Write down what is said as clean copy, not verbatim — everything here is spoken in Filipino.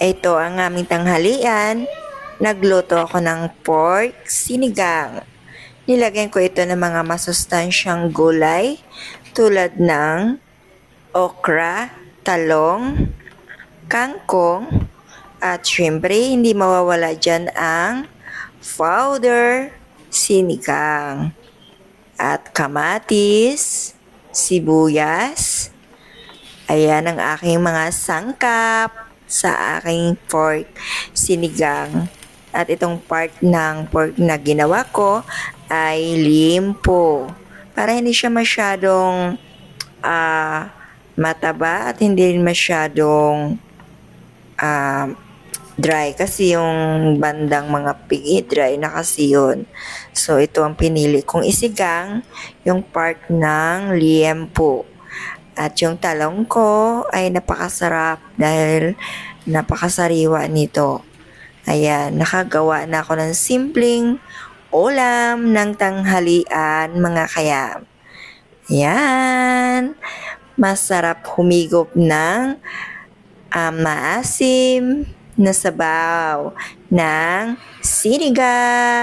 Ito ang aming tanghalian. Nagluto ako ng pork sinigang. Nilagyan ko ito ng mga masustansyang gulay tulad ng okra, talong, kangkong, at syempre hindi mawawala dyan ang powder sinigang at kamatis, sibuyas. Ayan ang aking mga sangkap sa aking pork sinigang. At itong part ng pork na ginawa ko ay limpo. Para hindi siya masyadong mataba at hindi rin masyadong dry. Kasi yung bandang mga pigi, dry na kasi yun. So ito ang pinili kong isigang, yung part ng liempo. At yung talong ko ay napakasarap dahil napakasariwa nito. Ayan, nakagawa na ako ng simpleng ulam ng tanghalian mga kayam. Ayan, masarap humigop ng maasim na sabaw ng sinigang.